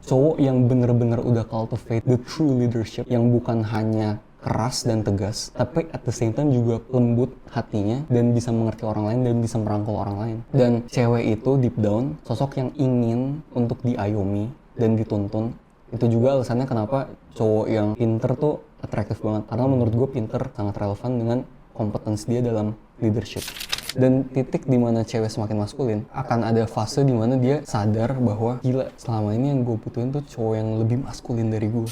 cowok yang bener-bener udah cultivate the true leadership, yang bukan hanya keras dan tegas, tapi at the same time juga lembut hatinya dan bisa mengerti orang lain dan bisa merangkul orang lain. Dan cewek itu deep down sosok yang ingin untuk diayomi dan dituntun. Itu juga alasannya kenapa cowok yang pinter tuh atraktif banget, karena menurut gue pinter sangat relevan dengan kompetensi dia dalam leadership. Dan titik dimana cewek semakin maskulin, akan ada fase dimana dia sadar bahwa gila, selama ini yang gue butuhin tuh cowok yang lebih maskulin dari gue.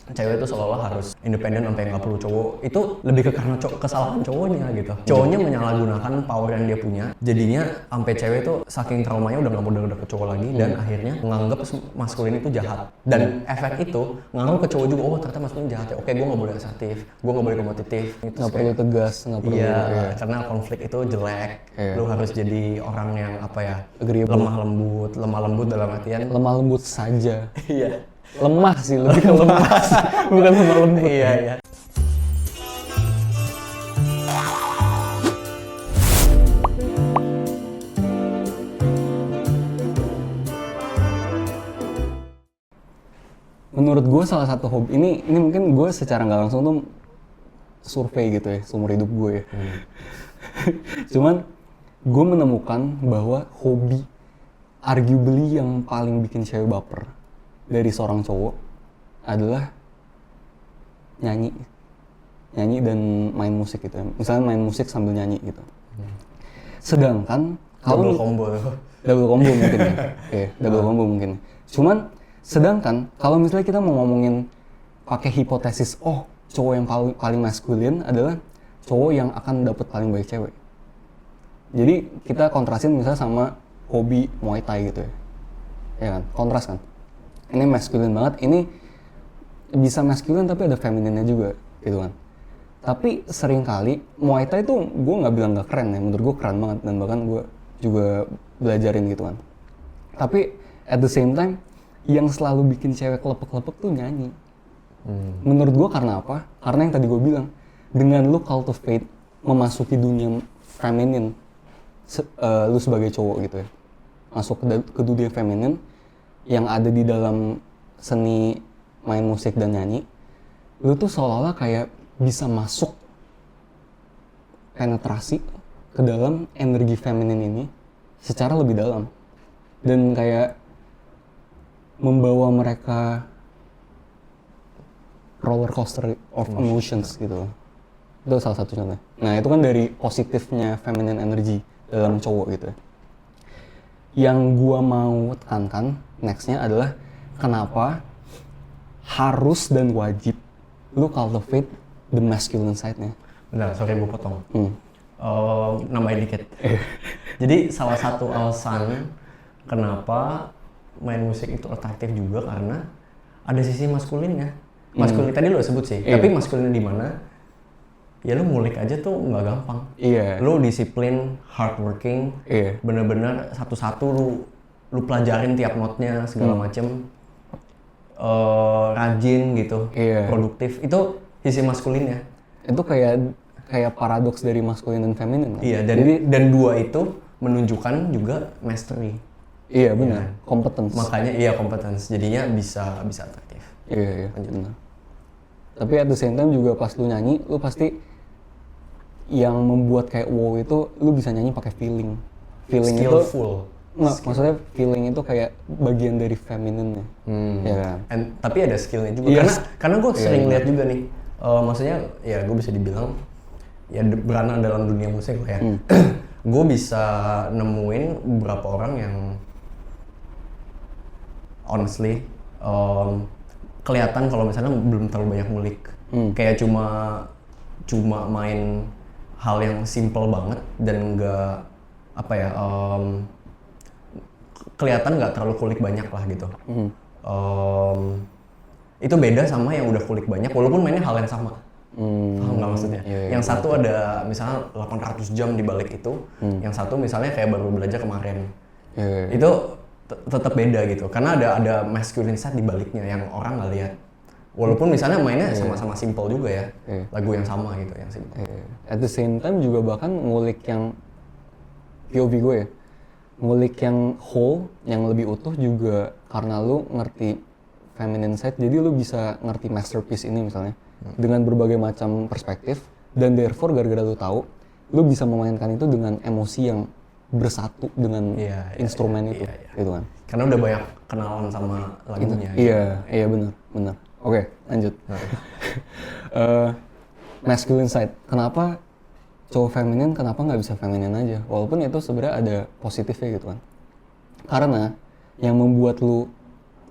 Cewek itu seolah-olah harus independen sampai nggak perlu cowok. Itu lebih ke karena kesalahan cowoknya gitu. Cowoknya menyalahgunakan power yang dia punya. Jadinya sampai cewek itu saking traumanya udah nggak mau deket cowok lagi dan akhirnya menganggap maskulin itu jahat. Dan efek itu ngaruh ke cowok juga. Oh ternyata maskulin jahat ya. Oke, gue nggak boleh asertif, gue nggak boleh kompetitif. Nggak perlu tegas, nggak perlu. Iya, karena konflik itu jelek. Lu harus jadi orang yang apa ya? Lemah lembut dalam artian. Lemah lembut saja. Iya. Lemah sih, lebih ke lemah sih, bukan lemah lembut. Iya. Menurut gue salah satu hobi, ini mungkin gue secara nggak langsung tuh survei gitu ya, seumur hidup gue ya. Cuman gue menemukan bahwa hobi arguably yang paling bikin cewek baper dari seorang cowok adalah nyanyi dan main musik gitu ya. Misalnya main musik sambil nyanyi gitu. Sedangkan kalau double combo mungkin ya. Double combo mungkin. Cuman sedangkan kalau misalnya kita mau ngomongin pakai hipotesis, oh cowok yang paling maskulin adalah cowok yang akan dapet paling banyak cewek. Jadi kita kontrasin misalnya sama hobi Muay Thai gitu ya. Ya kan? Kontras kan? Ini maskulin banget, ini bisa maskulin tapi ada femininnya juga gitu kan. Tapi seringkali Muay Thai tuh gue nggak bilang nggak keren ya, menurut gue keren banget dan bahkan gue juga belajarin gitu kan. Tapi at the same time yang selalu bikin cewek kelepek-kelepek tuh nyanyi. Menurut gue karena apa? Karena yang tadi gue bilang, dengan lu cultivate memasuki dunia feminin, lu sebagai cowok gitu ya, masuk ke dunia feminin yang ada di dalam seni main musik dan nyanyi, lu tuh seolah-olah kayak bisa masuk penetrasi ke dalam energi feminin ini secara lebih dalam dan kayak membawa mereka roller coaster of emotions gitu. Itu salah satu contohnya. Nah itu kan dari positifnya feminine energy dalam cowok gitu. Yang gua mau tekankan nextnya adalah kenapa harus dan wajib lu cultivate the masculine side-nya. Bentar, sorry gue potong. Nambahin dikit. Jadi salah satu alasan kenapa main musik itu atraktif juga karena ada sisi maskulinnya. Maskulin tadi lo sebut sih, tapi maskulinnya di mana? Ya lu ngulik aja tuh nggak gampang. Lu disiplin, hardworking, bener-bener satu-satu lu pelajarin tiap notnya segala macem, rajin gitu, produktif. Itu sisi maskulinnya. Itu kayak paradoks dari maskulin dan feminin kan? Iya, dan dua itu menunjukkan juga mastery. Iya benar, competence. Makanya iya competence, jadinya bisa atraktif. Iya benar. Tapi at the same time juga pas lu nyanyi, lu pasti yang membuat kayak wow itu lu bisa nyanyi pakai feeling. Feeling skillful. Maksudnya feeling itu kayak bagian dari femininnya. Ya kan? Tapi ada skillnya juga. Karena gue sering lihat juga nih. Maksudnya ya gue bisa dibilang ya beranak dalam dunia musik lah ya. Gue bisa nemuin beberapa orang yang honestly kelihatan kalau misalnya belum terlalu banyak ngulik. Kayak cuma main hal yang simple banget dan nggak apa ya kelihatan nggak terlalu kulik banyak lah gitu. Itu beda sama yang udah kulik banyak walaupun mainnya hal yang sama. Paham nggak maksudnya? Yang satu ada misalnya 800 jam di balik itu, yang satu misalnya kayak baru belajar kemarin. Itu tetap beda gitu karena ada masculine side di baliknya yang orang nggak lihat. Walaupun misalnya mainnya sama-sama simple juga ya, lagu yang sama gitu yang simple. At the same time juga bahkan ngulik yang POV gue ya, ngulik yang whole, yang lebih utuh juga karena lu ngerti feminine side, jadi lu bisa ngerti masterpiece ini misalnya dengan berbagai macam perspektif, dan therefore gara-gara lu tahu, lu bisa memainkan itu dengan emosi yang bersatu dengan instrumen itu, gitu kan. Karena udah banyak kenalan sama lagunya. Iya benar. Oke, lanjut. Masculine side, kenapa cowok feminin, kenapa nggak bisa feminin aja? Walaupun itu sebenarnya ada positifnya gitu kan. Karena yang membuat lu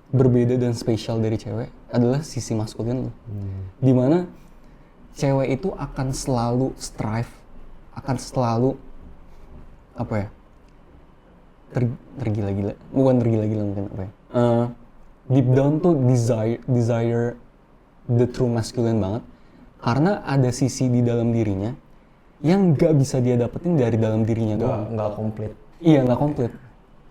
berbeda dan spesial dari cewek adalah sisi maskulin lu. Dimana cewek itu akan selalu strive, akan selalu apa ya? Tergila-gila. Bukan tergila-gila mungkin apa ya? Deep down tuh desire the true masculine banget. Karena ada sisi di dalam dirinya yang nggak bisa dia dapetin dari dalam dirinya doang. Nggak komplit. Iya, nggak komplit.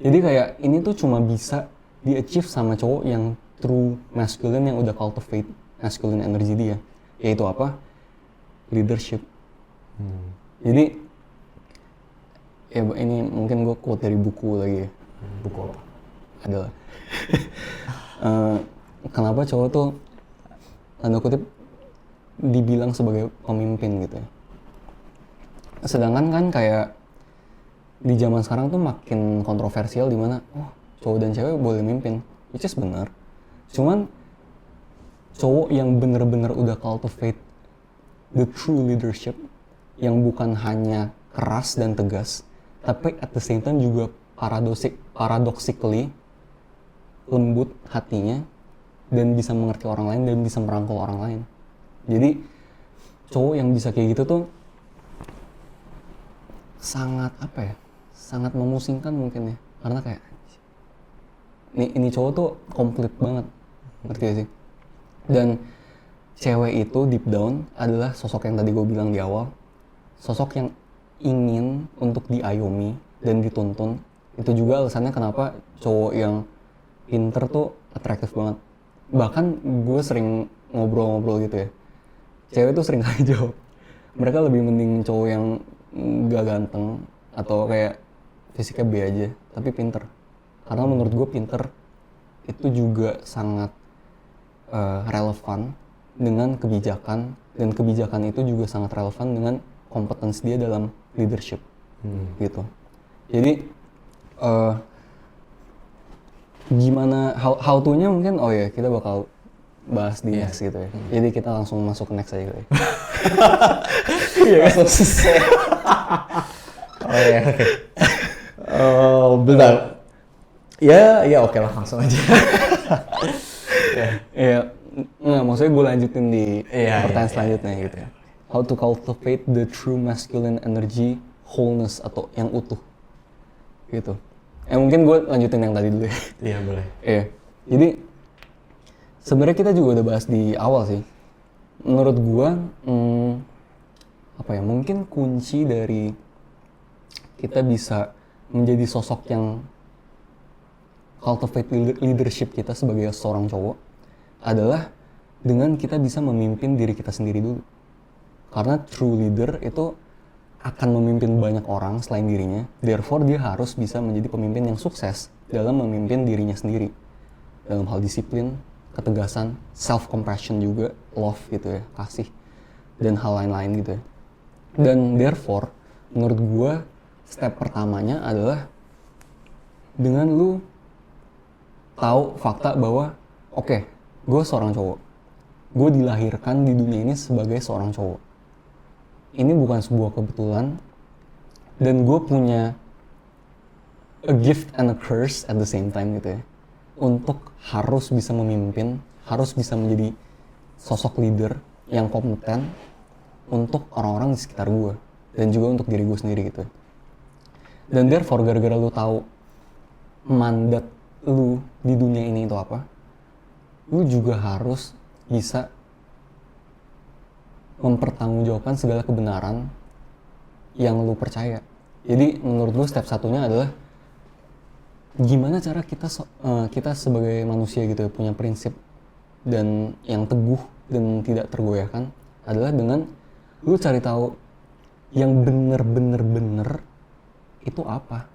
Jadi kayak ini tuh cuma bisa di-achieve sama cowok yang true masculine yang udah cultivate masculine energy dia. Yaitu apa? Leadership. Jadi, ya ini mungkin gue quote dari buku lagi ya. Buku apa? Adalah. Kenapa cowok tuh, tanda kutip, dibilang sebagai pemimpin gitu ya. Sedangkan kan kayak di zaman sekarang tuh makin kontroversial di mana cowok dan cewek boleh mimpin, which is benar. Cuman cowok yang bener-bener udah cultivate the true leadership yang bukan hanya keras dan tegas, tapi at the same time juga paradoxically lembut hatinya dan bisa mengerti orang lain dan bisa merangkul orang lain. Jadi cowok yang bisa kayak gitu tuh sangat apa ya? Sangat memusingkan mungkin ya. Karena kayak ini cowok tuh komplit banget. Ngerti gak sih? Dan cewek itu deep down adalah sosok yang tadi gue bilang di awal. Sosok yang ingin untuk diayomi dan dituntun. Itu juga alasannya kenapa cowok yang pinter tuh atraktif banget. Bahkan gue sering ngobrol-ngobrol gitu ya. Cewek tuh sering kali jawab, mereka lebih mending cowok yang gak ganteng atau kayak fisiknya B aja, tapi pinter. Karena menurut gue pinter itu juga sangat relevan dengan kebijakan, dan kebijakan itu juga sangat relevan dengan kompetensi dia dalam leadership, gitu. Jadi gimana how to-nya mungkin kita bakal bahas di next gitu ya. Jadi kita langsung masuk ke next aja kali. Iya kan? Oke. Bentar. Ya oke lah, langsung aja. Iya, nggak, maksudnya gue lanjutin di pertanyaan selanjutnya gitu ya. How to cultivate the true masculine energy wholeness atau yang utuh gitu. Mungkin gue lanjutin yang tadi dulu ya. Iya boleh. Iya, jadi sebenarnya kita juga udah bahas di awal sih. Menurut gue, mungkin kunci dari kita bisa menjadi sosok yang cultivate leadership kita sebagai seorang cowok adalah dengan kita bisa memimpin diri kita sendiri dulu. Karena true leader itu akan memimpin banyak orang selain dirinya, therefore dia harus bisa menjadi pemimpin yang sukses dalam memimpin dirinya sendiri. Dalam hal disiplin, ketegasan, self-compassion juga, love gitu ya, kasih, dan hal lain-lain gitu ya. Dan therefore, menurut gue, step pertamanya adalah dengan lu tahu fakta bahwa oke, gue seorang cowok. Gue dilahirkan di dunia ini sebagai seorang cowok. Ini bukan sebuah kebetulan, dan gue punya a gift and a curse at the same time gitu ya. Untuk harus bisa memimpin, harus bisa menjadi sosok leader yang kompeten untuk orang-orang di sekitar gue dan juga untuk diri gue sendiri gitu. Dan therefore gara-gara lu tahu mandat lu di dunia ini itu apa, lu juga harus bisa mempertanggungjawabkan segala kebenaran yang lu percaya. Jadi menurut gue step satunya adalah gimana cara kita sebagai manusia gitu ya, punya prinsip dan yang teguh dan tidak tergoyahkan adalah dengan lu cari tahu yang bener itu apa.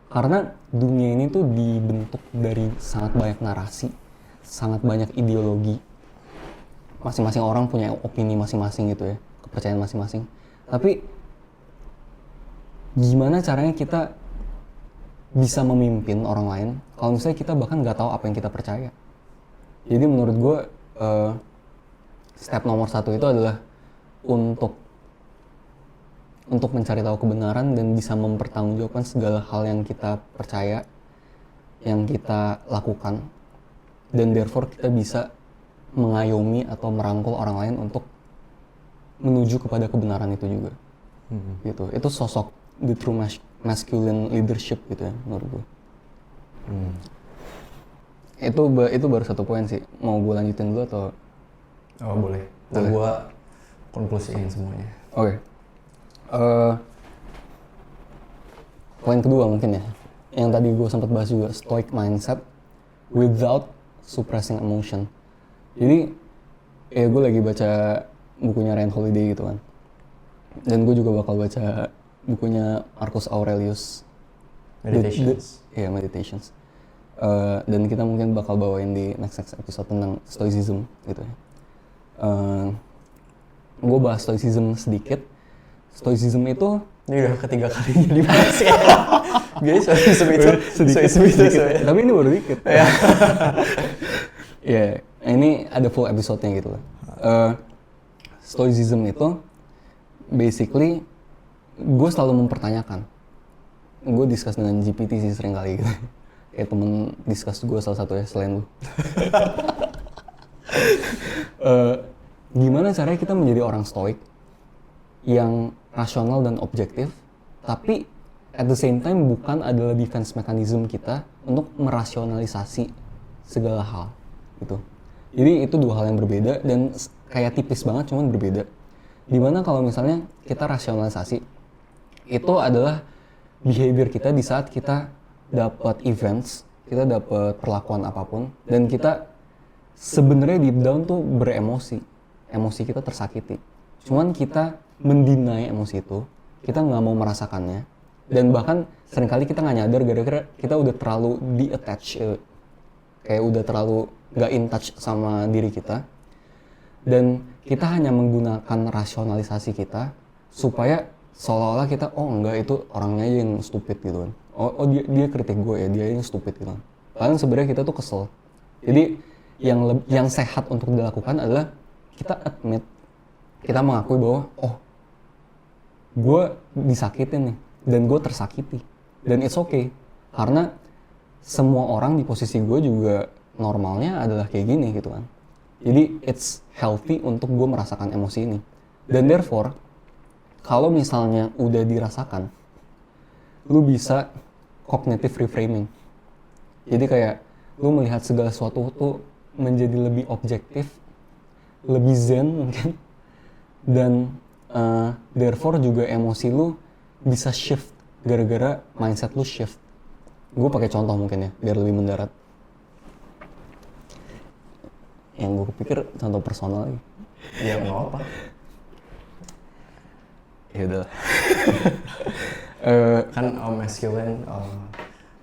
Karena dunia ini tuh dibentuk dari sangat banyak narasi, sangat banyak ideologi. Masing-masing orang punya opini masing-masing gitu ya, kepercayaan masing-masing. Tapi gimana caranya kita bisa memimpin orang lain kalau misalnya kita bahkan nggak tahu apa yang kita percaya? Jadi menurut gue step nomor 1 itu adalah untuk mencari tahu kebenaran dan bisa mempertanggungjawabkan segala hal yang kita percaya, yang kita lakukan, dan therefore kita bisa mengayomi atau merangkul orang lain untuk menuju kepada kebenaran itu juga. Gitu. Itu sosok the true masculine leadership gitu ya menurut gue. Itu baru 1 poin sih. Mau gue lanjutin dulu atau? Oh boleh. Nah gue konklusiin semuanya. Oke. Poin kedua mungkin ya, yang tadi gue sempat bahas juga, stoic mindset without suppressing emotion. Jadi ya gue lagi baca bukunya Ryan Holiday gitu kan, dan gue juga bakal baca bukunya Marcus Aurelius, Meditations. Meditations. Dan kita mungkin bakal bawain di next episode tentang stoicism gitu ya. Gue bahas stoicism sedikit. Stoicism itu ini udah ketiga kalinya dibahas ya. Guys, stoicism itu tapi ini baru dikit. Ya, ini ada full episode-nya gitu lah. Stoicism itu basically gue selalu mempertanyakan. Gue discuss dengan GPT sih sering kali gitu. Kayak temen discuss gue salah satu ya selain lu. Gimana caranya kita menjadi orang stoik yang rasional dan objektif, tapi at the same time bukan adalah defense mechanism kita untuk merasionalisasi segala hal gitu. Jadi itu 2 hal yang berbeda dan kayak tipis banget cuman berbeda. Dimana kalau misalnya kita rasionalisasi, itu adalah behavior kita di saat kita dapat events, kita dapat perlakuan apapun, dan kita sebenarnya deep down tuh beremosi. Emosi kita tersakiti. Cuman kita mendinai emosi itu, kita nggak mau merasakannya, dan bahkan seringkali kita nggak nyadar gara-gara kita udah terlalu di-attach, kayak udah terlalu nggak in touch sama diri kita, dan kita hanya menggunakan rasionalisasi kita supaya seolah-olah kita, oh enggak, itu orangnya aja yang stupid gitu kan, oh dia kritik gue ya, dia yang stupid gitu kan. Padahal sebenarnya kita tuh kesel. Jadi yang sehat untuk dilakukan adalah kita admit, kita mengakui bahwa oh gue disakitin nih dan gue tersakiti, dan it's okay karena semua orang di posisi gue juga normalnya adalah kayak gini gitu kan. Jadi it's healthy untuk gue merasakan emosi ini, dan therefore kalau misalnya udah dirasakan, lu bisa cognitive reframing. Jadi kayak lu melihat segala sesuatu tuh menjadi lebih objektif, lebih zen mungkin, dan therefore juga emosi lu bisa shift gara-gara mindset lu shift. Gue pakai contoh mungkin ya biar lebih mendarat. Yang gue pikir contoh personal lagi. Iya nggak apa. Ya udah. Kan masculine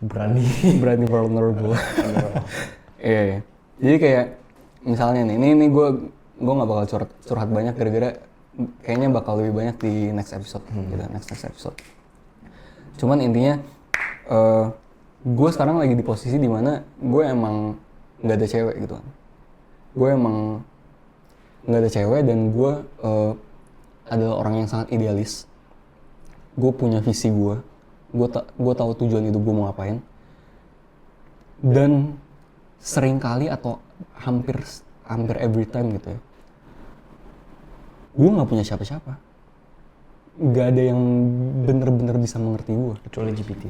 berani vulnerable. Iya. Jadi kayak misalnya nih, ini gue nggak bakal curhat banyak gara-gara kayaknya bakal lebih banyak di next episode gitu, next episode. Cuman intinya gue sekarang lagi di posisi dimana gue emang nggak ada cewek gitu kan. Gue emang nggak ada cewek dan gue adalah orang yang sangat idealis. Gue punya visi gue tahu tujuan hidup gue mau ngapain. Dan seringkali atau hampir every time gitu ya, gue nggak punya siapa-siapa. Nggak ada yang bener-bener bisa mengerti gue. kecuali GPT.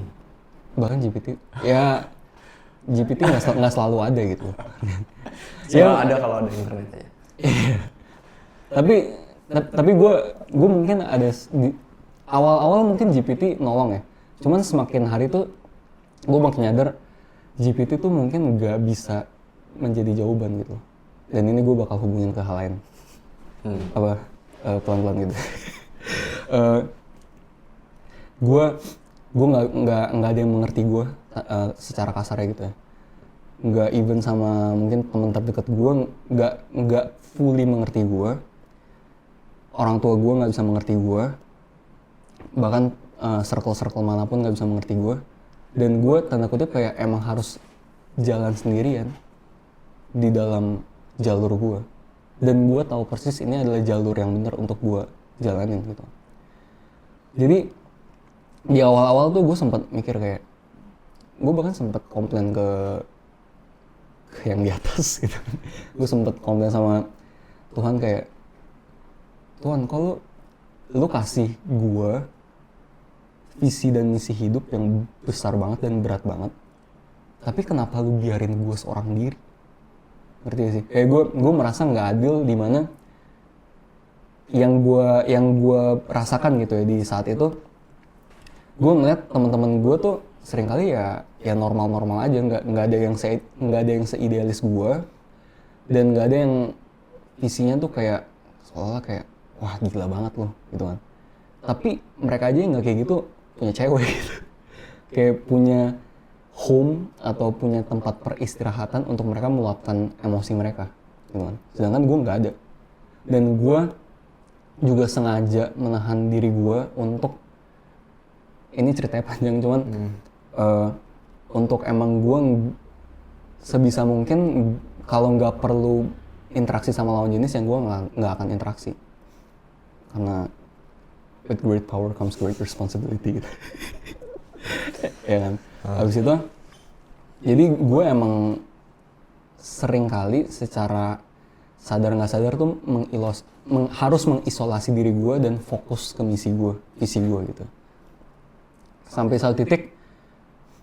Bahkan GPT, ya GPT nggak selalu ada gitu. Ya ada kalau ada internet aja. Tapi gue mungkin ada di awal-awal mungkin GPT nolong ya. Cuman semakin hari tuh gue makin nyadar GPT tuh mungkin nggak bisa menjadi jawaban gitu. Dan ini gue bakal hubungin ke hal lain. Pelan-pelan gitu. Gue gue nggak ada yang mengerti gue secara kasarnya gitu ya. Nggak even sama mungkin teman terdekat gue nggak fully mengerti gue. Orang tua gue nggak bisa mengerti gue. Bahkan circle manapun nggak bisa mengerti gue. Dan gue tanda kutip kayak emang harus jalan sendirian di dalam jalur gue. Dan gue tahu persis ini adalah jalur yang benar untuk gue jalanin gitu. Jadi di awal-awal tuh gue sempat mikir kayak, gue bahkan sempat komplain ke yang di atas gitu. Gue sempat komplain sama Tuhan kayak, Tuhan kalau lu kasih gue visi dan misi hidup yang besar banget dan berat banget, tapi kenapa lu biarin gue seorang diri? Ngerti gak sih? Kayak gue merasa nggak adil di mana yang gue rasakan gitu ya di saat itu. Gue ngeliat teman-teman gue tuh seringkali ya normal-normal aja, nggak ada yang seidealis gue, dan nggak ada yang visinya tuh kayak seolah kayak wah gila banget loh gitu kan. Tapi mereka aja nggak kayak gitu punya cewek gitu. Kayak punya home atau punya tempat peristirahatan untuk mereka meluapkan emosi mereka gitu kan. Sedangkan gue nggak ada. Dan gue juga sengaja menahan diri gue untuk, ini ceritanya panjang cuman untuk emang gue sebisa mungkin kalau nggak perlu interaksi sama lawan jenis yang gue nggak akan interaksi, karena with great power comes great responsibility gitu. Ya kan. Habis itu jadi gue emang sering kali secara sadar nggak sadar tuh harus mengisolasi diri gue dan fokus ke visi gue gitu. Sampai satu titik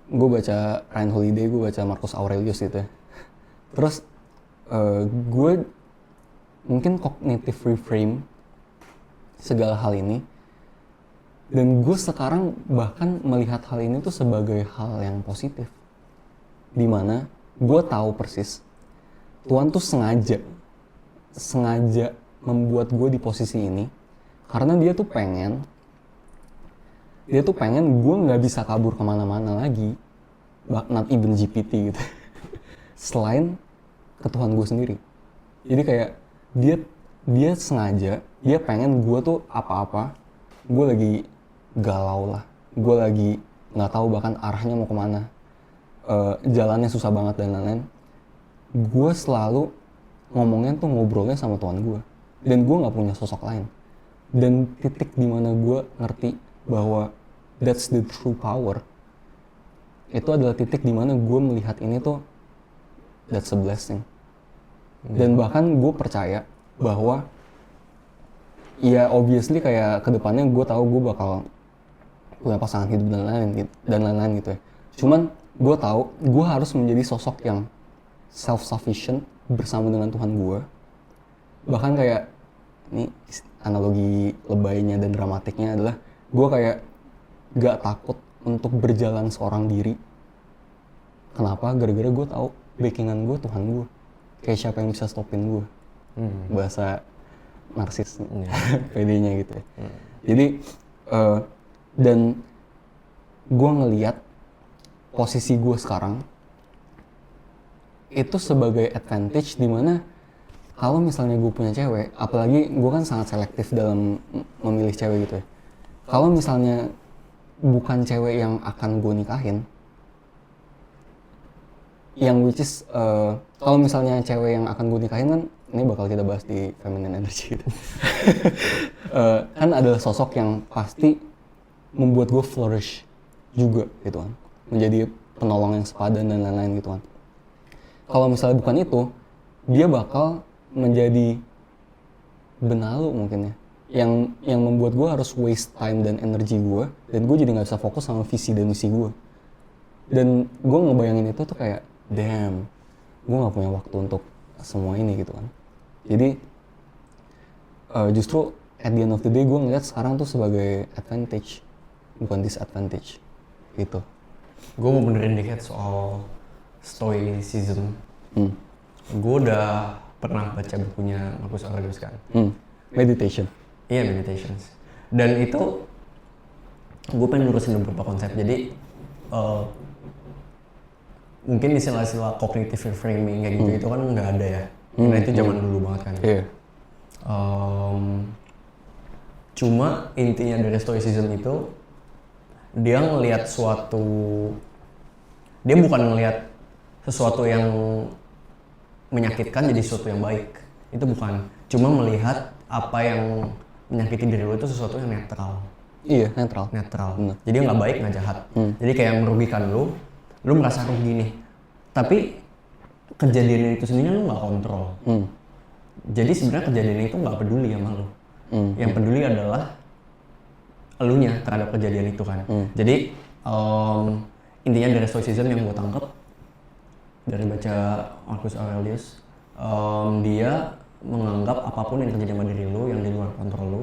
gue baca Ryan Holiday, gue baca Marcus Aurelius gitu ya. Terus gue mungkin cognitive reframe segala hal ini, dan gue sekarang bahkan melihat hal ini tuh sebagai hal yang positif, dimana gue tahu persis Tuhan tuh sengaja membuat gue di posisi ini karena dia tuh pengen gue nggak bisa kabur kemana-mana lagi, not even GPT gitu, selain ke Tuhan gue sendiri. Jadi kayak dia sengaja, dia pengen gue tuh apa-apa, gue lagi galau lah, gue lagi nggak tahu bahkan arahnya mau kemana, jalannya susah banget dan lain-lain, gue selalu ngobrolnya sama Tuhan gue, dan gue nggak punya sosok lain. Dan titik dimana gue ngerti bahwa that's the true power, itu adalah titik dimana gue melihat ini tuh that's a blessing. Dan bahkan gue percaya bahwa ya obviously kayak kedepannya gue tahu gue bakal punya pasangan hidup dan lain-lain gitu ya. Cuman gue tahu gue harus menjadi sosok yang self-sufficient bersama dengan Tuhan gue. Bahkan kayak ini analogi lebaynya dan dramatiknya adalah gue kayak gak takut untuk berjalan seorang diri. Kenapa? Gara-gara gue tahu backingan gue Tuhan gue. Kayak siapa yang bisa stopin gue. Bahasa narsis, PD-nya gitu ya. Jadi dan gue ngelihat posisi gue sekarang itu sebagai advantage, dimana kalau misalnya gue punya cewek, apalagi gue kan sangat selektif dalam memilih cewek gitu ya. Kalau misalnya bukan cewek yang akan gue nikahin, yang which is kalau misalnya cewek yang akan gue nikahin kan, ini bakal kita bahas di feminine energy gitu. Kan adalah sosok yang pasti membuat gue flourish juga gitu kan, menjadi penolong yang sepadan dan lain-lain gitu kan. Kalau misalnya bukan itu, dia bakal menjadi benalu mungkin ya, yang membuat gue harus waste time dan energi gue, dan gue jadi nggak bisa fokus sama visi dan misi gue. Dan gue ngebayangin itu tuh kayak damn, gue nggak punya waktu untuk semua ini gitu kan. Jadi justru at the end of the day gue ngeliat sekarang tuh sebagai advantage, bukan disadvantage gitu. Gue mau benerin dikit soal stoicism. Gue udah pernah baca bukunya Marcus Aurelius kan. Meditation. Iya, meditations. Dan itu gue pengen lurusin beberapa konsep. Jadi mungkin istilah-istilah cognitive reframing kayak gitu itu kan nggak ada ya. Karena itu zaman dulu banget kan. Iya. Cuma intinya dari stoicism itu dia ngelihat dia bukan ngelihat sesuatu yang menyakitkan jadi sesuatu yang baik. Itu bukan. Cuma melihat apa yang menyakiti diri lu itu sesuatu yang netral. Iya, netral. Bener. Jadi nggak baik, nggak jahat. Jadi kayak yang merugikan lu merasa rugi nih. Tapi kejadian itu sendiri lu nggak kontrol. Jadi sebenarnya kejadian itu nggak peduli sama lu. Yang peduli adalah elunya terhadap kejadian itu kan. Jadi intinya dari stoicism yang gue tangkap dari baca Marcus Aurelius, dia menganggap apapun yang terjadi sama diri lu yang di luar kontrol lu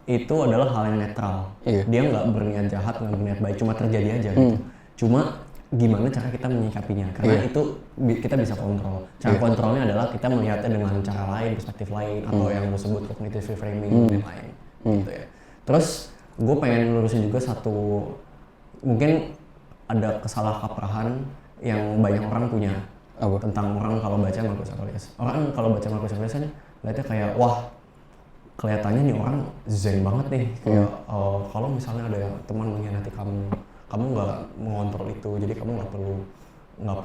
itu adalah hal yang netral. Iya. Dia nggak berniat jahat, nggak berniat baik, cuma terjadi aja gitu. Cuma gimana cara kita menyikapinya, karena itu kita bisa kontrol. Cara kontrolnya adalah kita melihatnya dengan cara lain, perspektif lain, atau yang gue sebut cognitive reframing dan lain gitu ya. Terus gue pengen lurusin juga satu, mungkin ada kesalahkaprahan yang banyak orang punya. Apa? Tentang orang kalau baca Marcus Aurelius. Orang kalau baca Marcus Aurelius kan lihatnya kayak wah kelihatannya nih orang zen banget nih, kayak kalau misalnya ada teman mengkhianati kamu nggak mengontrol itu, jadi kamu nggak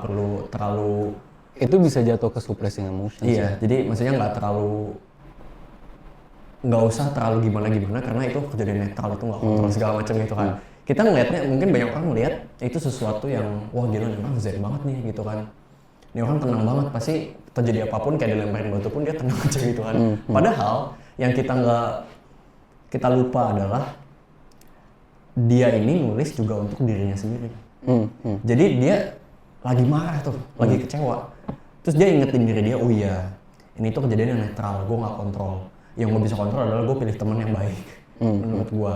perlu terlalu, Itu bisa jatuh ke suppressing emotions. iya, jadi maksudnya nggak usah terlalu gimana karena itu kejadian netral, itu nggak kontrol segala macam gitu kan. Kita ngelihatnya, mungkin banyak orang melihat itu sesuatu yang wah gila nih orang zen banget nih gitu kan, ini orang tenang banget, pasti terjadi apapun kayak dilemparin batu pun dia tenang aja gitu kan. Padahal yang kita lupa adalah dia ini nulis juga untuk dirinya sendiri. Jadi dia lagi marah tuh, lagi kecewa, terus dia ingetin diri dia, oh iya ini tuh kejadian yang netral, gue nggak kontrol, yang gue bisa kontrol adalah gue pilih teman yang baik. Menurut gue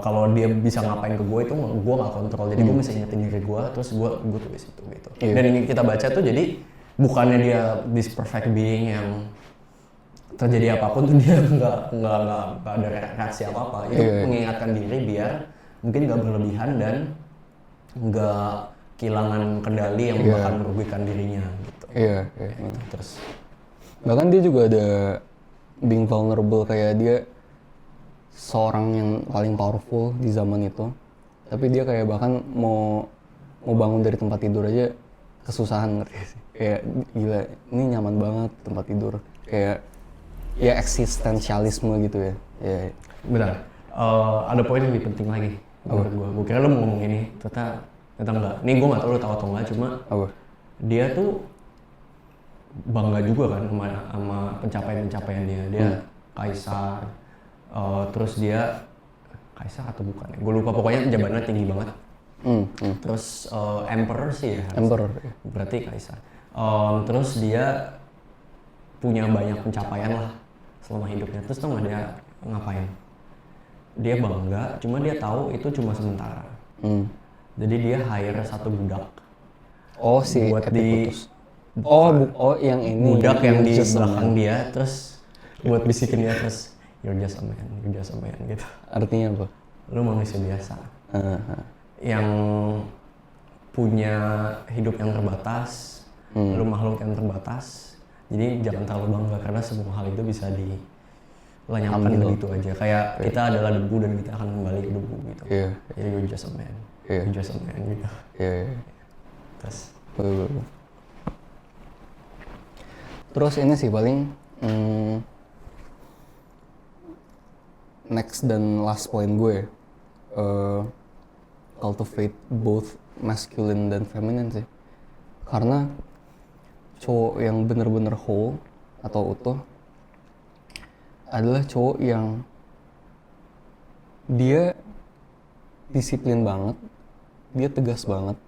kalau dia bisa ngapain ke gue itu gue nggak kontrol, jadi gue bisa ingetin diri gue, terus gue tulis itu gitu. Dan ini kita baca tuh jadi bukannya dia this perfect being yang terjadi apapun tuh dia nggak ada reaksi apa itu mengingatkan diri biar mungkin nggak berlebihan dan nggak kehilangan kendali yang bahkan merugikan dirinya gitu. Iya. Terus Bahkan dia juga ada being vulnerable, kayak dia seorang yang paling powerful di zaman itu, tapi dia kayak bahkan mau bangun dari tempat tidur aja kesusahan, ngerti sih? Kayak gila, ini nyaman banget tempat tidur, kayak ya eksistensialisme gitu ya. Ya. Bentar, ada poin yang lebih penting lagi menurut gue. Gue kira lo mau ngomong ini, ternyata enggak. Ini gue nggak tahu lo tahu atau enggak, cuma dia tuh bangga juga kan sama pencapaian dia. Dia kaisar, terus dia kaisar atau bukan? Gue lupa, pokoknya jabatannya tinggi banget. Terus emperor sih ya. Emperor. Berarti kaisar. Terus dia punya banyak pencapaian lah selama hidupnya. Terus tau nggak dia ngapain? Dia bangga, cuma dia tahu itu cuma sementara. Jadi dia hire satu budak. Oh, si buat Epictetus. Yang ini. Budak yang di belakang dia, terus buat bisikin dia terus you're just a man gitu. Artinya apa? Lu manusia biasa. Yang punya hidup yang terbatas, lu makhluk yang terbatas. Jadi jangan terlalu bangga karena semua hal itu bisa dilenyapkan begitu aja. Kayak kita adalah debu dan kita akan kembali ke debu gitu. Jadi you're just a man. You're just a man gitu. Terus ini sih paling next dan last point gue, cultivate both masculine dan feminine sih. Karena cowok yang bener-bener whole atau utuh adalah cowok yang dia disiplin banget, dia tegas banget,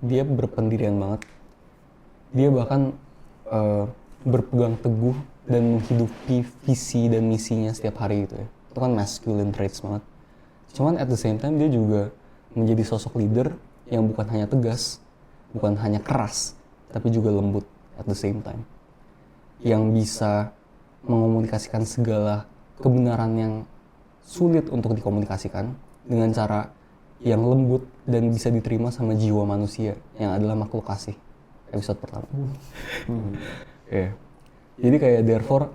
dia berpendirian banget, dia bahkan berpegang teguh dan menghidupi visi dan misinya setiap hari gitu ya. Itu kan masculine traits banget. Cuman at the same time dia juga menjadi sosok leader yang bukan hanya tegas, bukan hanya keras, tapi juga lembut at the same time. Yang bisa mengomunikasikan segala kebenaran yang sulit untuk dikomunikasikan dengan cara yang lembut dan bisa diterima sama jiwa manusia yang adalah makhluk kasih. Episode pertama. Yeah. Jadi kayak therefore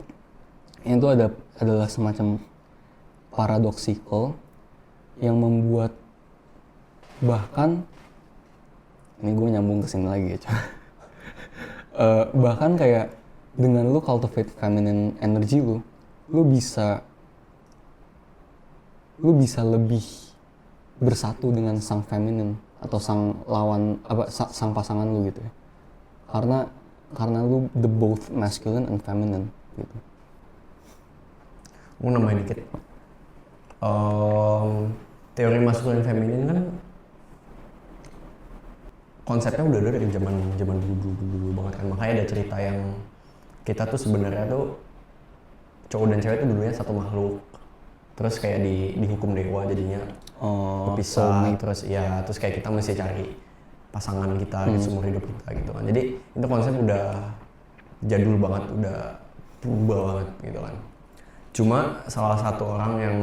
itu adalah semacam paradoxical yang membuat bahkan ini gue nyambung ke sini lagi ya coba. Bahkan kayak dengan lu cultivate feminine energy lu bisa lebih bersatu dengan sang feminine atau sang lawan sang pasangan lu gitu ya. Karena lu the both masculine and feminine gitu. Gue nambahin dikit. Teori masculine dan feminine kan konsepnya udah ada dari zaman dulu banget kan. Makanya ada cerita yang kita tuh sebenarnya tuh cowok dan cewek tuh dulunya satu makhluk. Terus kayak dihukum dewa jadinya berpisah. Terus kayak kita mesti cari pasangan kita di seumur hidup kita gitu kan. Jadi itu konsep udah jadul banget, udah purba banget gitu kan. Cuma salah satu orang yang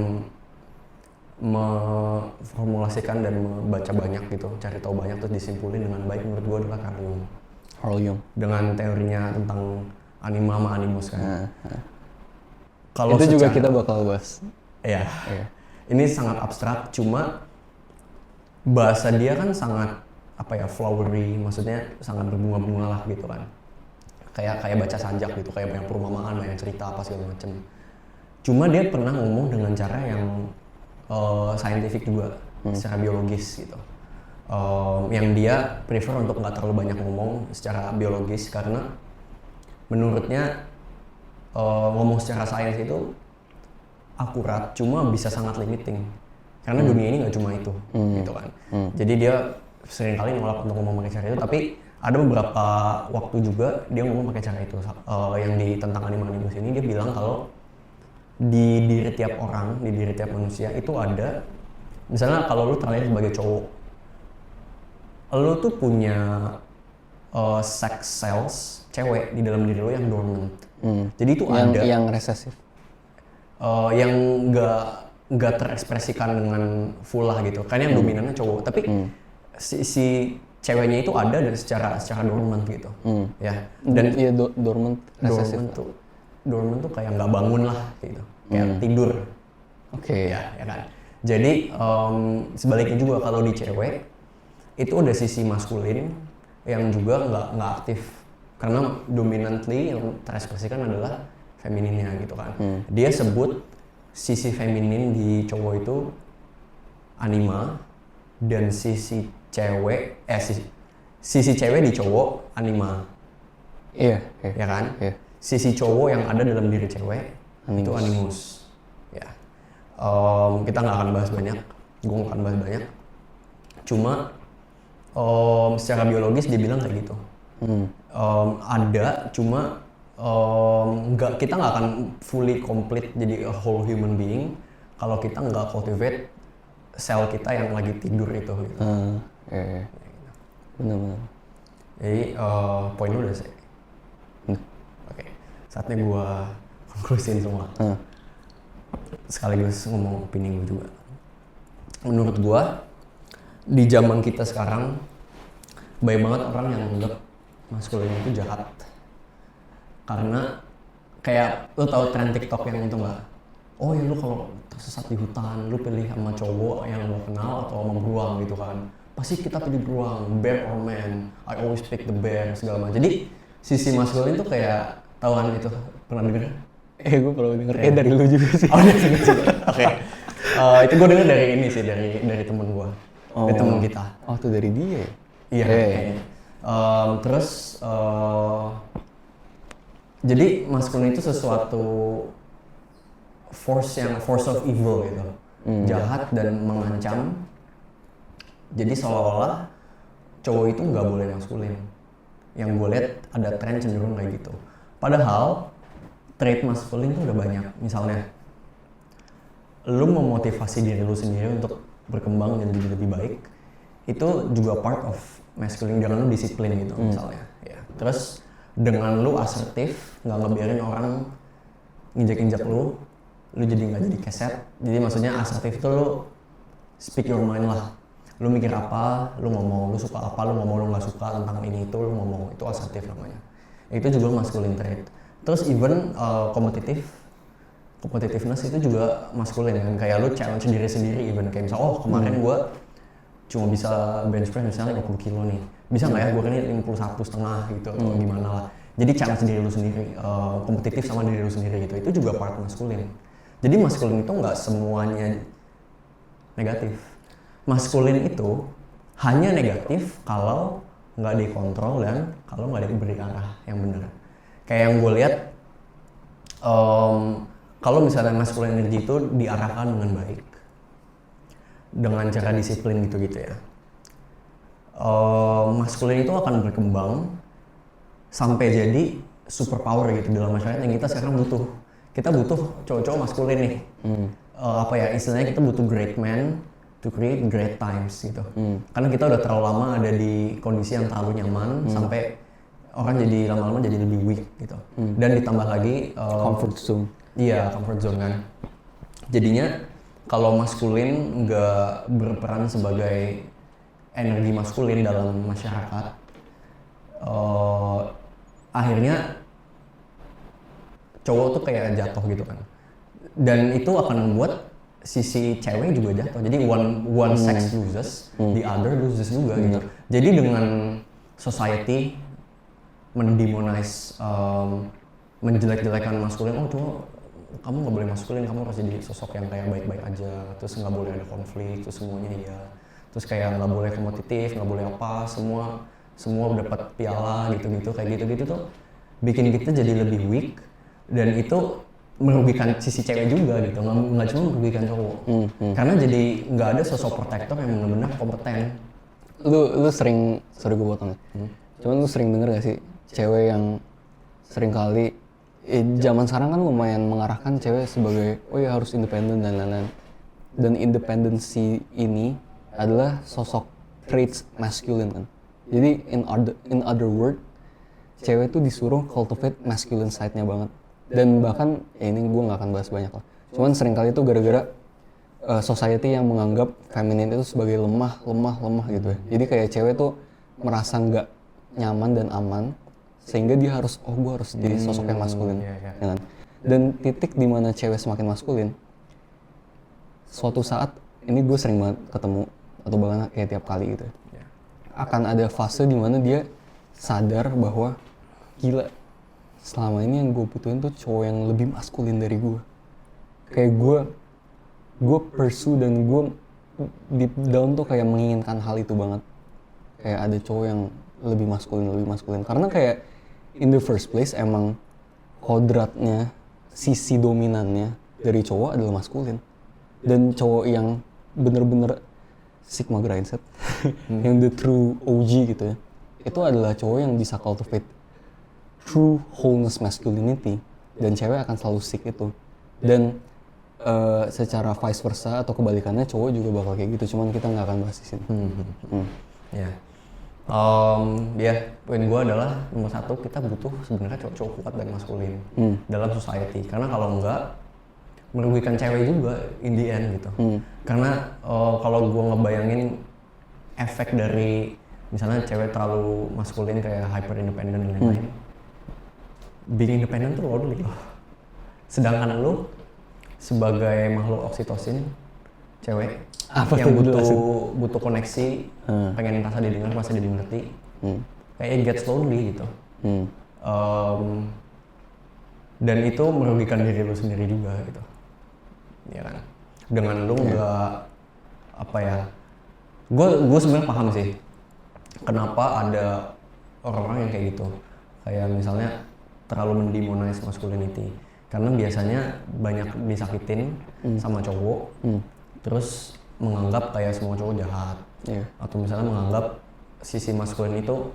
memformulasikan dan membaca banyak gitu, cari tahu banyak terus disimpulin dengan baik menurut gue adalah Carl Jung. Dengan teorinya tentang anima sama animus kan. Kalau itu juga kita bakal bahas. Iya. Ini sangat abstrak, cuma bahasa dia kan sangat flowery, maksudnya sangat berbunga-bunga lah gitu kan. Kayak baca sajak gitu, kayak banyak perumpamaan, banyak cerita apa segala macem. Cuma dia pernah ngomong dengan cara yang scientific juga, secara biologis gitu. Yang dia prefer untuk nggak terlalu banyak ngomong secara biologis karena menurutnya ngomong secara sains itu akurat, cuma bisa sangat limiting. Karena dunia ini nggak cuma itu, gitu kan. Jadi dia seringkali nolak untuk ngomong pakai cara itu, tapi ada beberapa waktu juga dia ngomong pakai cara itu. Yang di tentang animus ini dia bilang kalau di diri tiap orang, di diri tiap manusia itu ada, misalnya kalau lu terlahir sebagai cowok, lu tuh punya sex cells cewek di dalam diri lu yang dormant. Jadi itu ada yang resesif. Yang nggak terekspresikan dengan full lah gitu. Kan yang dominannya cowok, tapi si ceweknya itu ada dan secara dormant gitu. Ya. Dan iya dormant resesif. Dormant tuh kayak nggak bangun lah gitu. Kayak tidur. Oke. Ya kan. Jadi sebaliknya juga kalau di cewek itu ada sisi maskulin yang juga nggak aktif. Karena dominantly yang terekspresikan adalah femininnya gitu kan. Dia sebut sisi feminin di cowok itu anima dan sisi cewek di cowok anima. Iya. Ya kan? Iya. Sisi cowok yang ada dalam diri cewek itu animus. Ya. Kita nggak akan bahas banyak. Gue nggak akan bahas banyak. Cuma secara biologis dia bilang kayak gitu. Ada, cuma kita nggak akan fully complete jadi a whole human being kalau kita nggak cultivate sel kita yang lagi tidur itu gitu. Iya. Benar. Jadi poin lu udah selesai. Oke. Saatnya gua konklusin semua. Sekaligus ngomong opini gue juga. Menurut gua di zaman kita sekarang banyak banget orang yang menganggap maskulin itu jahat. Karena kayak lu tahu tren TikTok yang itu nggak? Oh ya lu kalau tersesat di hutan, lu pilih sama cowok yang lu kenal atau sama beruang gitu kan? Pasti kita pilih beruang, bear or man. I always pick the bear segala macam. Jadi sisi maskulin tuh kayak tahu kan itu pernah denger? Gue pernah denger. Dari lu juga sih. Oh dari sini juga. Oke. Itu gue denger dari ini sih dari temen gue, dari temen kita. Oh tuh dari dia ya? Iya. Terus jadi maskulin itu sesuatu force of evil gitu, jahat dan mengancam. Jadi seolah-olah cowok itu nggak boleh maskulin. Yang gue lihat ada tren cenderung kayak gitu. Padahal trait maskulin itu udah banyak. Misalnya, lu memotivasi diri lu sendiri untuk berkembang dan jadi lebih baik, itu juga part of masculine. Dengan lu disiplin gitu misalnya. Ya. Terus dengan lu asertif, nggak ngebiarin orang nginjek-injek lu, lu jadi nggak jadi keset. Jadi maksudnya asertif itu lu speak your mind lah. Lu mikir apa, lu ngomong, lu suka apa, lu ngomong, lu nggak suka tentang ini itu, lu ngomong, itu asertif namanya. Itu juga masculine trait. Terus even competitiveness itu juga maskulin kan, kayak lu challenge diri sendiri, even kayak misal, oh kemarin gue cuma bisa bench press misalnya 50 kilo nih, bisa nggak ya gue kan 51,5 gitu, atau gimana lah. Jadi challenge diri lu sendiri, kompetitif sama diri lu sendiri gitu, itu juga part maskulin. Jadi maskulin itu nggak semuanya negatif. Maskulin itu hanya negatif kalau nggak dikontrol dan kalau nggak diberi arah yang benar. Kayak yang gue lihat, kalau misalnya masculine energy itu diarahkan dengan baik, dengan cara disiplin gitu ya, masculine itu akan berkembang sampai jadi superpower gitu dalam masyarakat yang kita sekarang butuh. Kita butuh cowok-cowok maskulin nih. Apa ya istilahnya, kita butuh great man to create great times gitu. Karena kita udah terlalu lama ada di kondisi yang terlalu nyaman sampai orang jadi lama-lama jadi lebih weak gitu. Dan ditambah lagi comfort zone. Iya, comfort zone kan. Jadinya kalau maskulin nggak berperan sebagai energi maskulin dalam masyarakat, akhirnya cowok tuh kayak jatuh gitu kan. Dan itu akan membuat sisi cewek juga jatuh. Jadi one sex loses, the other loses juga gitu. Jadi dengan society mendemonize, menjelek-jelekan maskulin, oh cowok kamu nggak boleh maskulin, kamu harus jadi sosok yang kayak baik-baik aja, terus nggak boleh ada konflik, terus semuanya iya, terus kayak nggak boleh kompetitif, nggak boleh apa, semua dapat piala gitu-gitu, kayak gitu-gitu tuh bikin kita jadi lebih weak, dan itu merugikan sisi cewek juga gitu, nggak cuma merugikan cowok. Karena jadi nggak ada sosok protector yang benar-benar kompeten. Lu sering, sorry gue potong ya, cuman lu sering denger gak sih cewek yang sering kali zaman sekarang kan lumayan mengarahkan cewek sebagai oh ya harus independen dan lain-lain, dan independensi ini adalah sosok traits masculine kan. Jadi in other word, cewek tuh disuruh cultivate masculine side-nya banget. Dan bahkan ya ini gue nggak akan bahas banyak lah, cuman sering kali itu gara-gara society yang menganggap feminin itu sebagai lemah gitu ya. Jadi kayak cewek tuh merasa nggak nyaman dan aman, sehingga dia harus gue harus jadi sosok yang maskulin. Ya kan? Dan titik dimana cewek semakin maskulin, suatu saat ini gue sering banget ketemu atau bahkan kayak tiap kali gitu ya, akan ada fase dimana dia sadar bahwa gila, selama ini yang gue butuhin tuh cowok yang lebih maskulin dari gue. Kayak gue pursue dan gue deep down tuh kayak menginginkan hal itu banget. Kayak ada cowok yang lebih maskulin. Karena kayak in the first place emang kodratnya, sisi dominannya dari cowok adalah maskulin. Dan cowok yang bener-bener Sigma Grindset, yang the true OG gitu ya, itu adalah cowok yang bisa cultivate true wholeness masculinity, dan cewek akan selalu seek itu. Dan secara vice versa atau kebalikannya cowok juga bakal kayak gitu, cuman kita nggak akan bahas di sini. Ya, poin gue adalah nomor satu, kita butuh sebenarnya cowok-cowok kuat dan maskulin dalam society, karena kalau enggak merugikan cewek juga in the end gitu. Karena kalau gue ngebayangin efek dari misalnya cewek terlalu maskulin kayak hyper independent dan lain-lain, being independent tuh lonely loh. Sedangkan lu sebagai makhluk oksitosin, cewek yang butuh koneksi, pengen merasa didengar, merasa dimengerti, kayak it gets lonely gitu. Dan itu merugikan diri lu sendiri juga gitu, ya kan? Dengan lu nggak apa ya? Gue sebenarnya paham sih kenapa ada orang-orang yang kayak gitu, kayak misalnya terlalu mendemonize masculinity, karena biasanya banyak disakitin sama cowok, terus menganggap kayak semua cowok jahat, atau misalnya menganggap sisi maskulin itu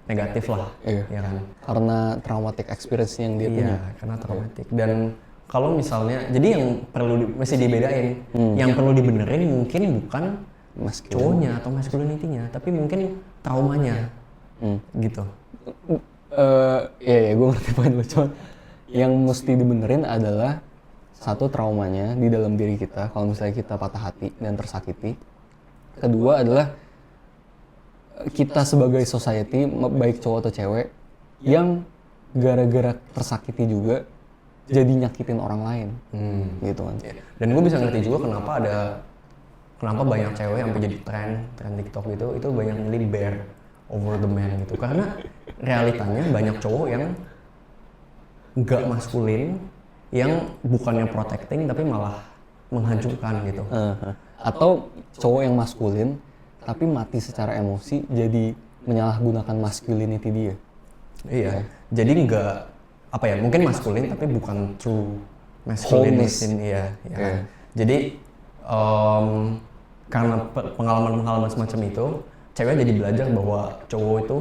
negatif lah, ya kan? Karena traumatic experience yang dia punya. Karena traumatik. Dan kalau misalnya, jadi yang perlu mesti dibedain, yang perlu dibenerin mungkin bukan cowoknya atau masculinity-nya, tapi mungkin traumanya, gitu. Iya, gue ngerti poin lu, cuman yang mesti dibenerin adalah satu traumanya di dalam diri kita kalau misalnya kita patah hati dan tersakiti. Kedua adalah kita sebagai society, baik cowok atau cewek, yang gara-gara tersakiti juga jadi nyakitin orang lain, gitu kan. Dan gue bisa ngerti juga kenapa banyak cewek yang jadi tren TikTok gitu, itu banyak milih bear over the man gitu. Karena realitanya banyak cowok yang nggak maskulin, yang bukannya protecting tapi malah menghancurkan gitu. Atau cowok yang maskulin tapi mati secara emosi, jadi menyalahgunakan masculinity dia. Iya, jadi nggak apa ya, mungkin maskulin tapi bukan true masculinity. Iya. Kan? Jadi karena pengalaman-pengalaman semacam itu, cewek jadi belajar bahwa cowok itu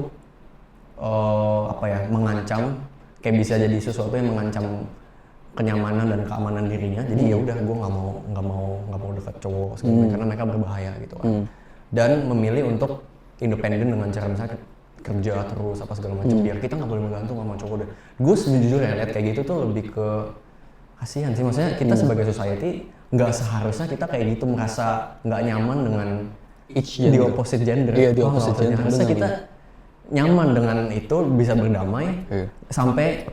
mengancam, kayak bisa jadi sesuatu yang mengancam kenyamanan dan keamanan dirinya. Jadi ya udah, gue nggak mau dekat cowok sebenarnya karena mereka berbahaya gitu kan. Dan memilih untuk independen dengan cara misalnya kerja terus apa segala macam, biar kita nggak boleh bergantung sama cowok. Dan gue sejujurnya lihat kayak gitu tuh lebih ke kasihan sih, maksudnya kita sebagai society nggak seharusnya kita kayak gitu merasa nggak nyaman dengan di opposite gender. Iya, di opposite gender. Harusnya kita nyaman dengan itu, bisa berdamai sampai,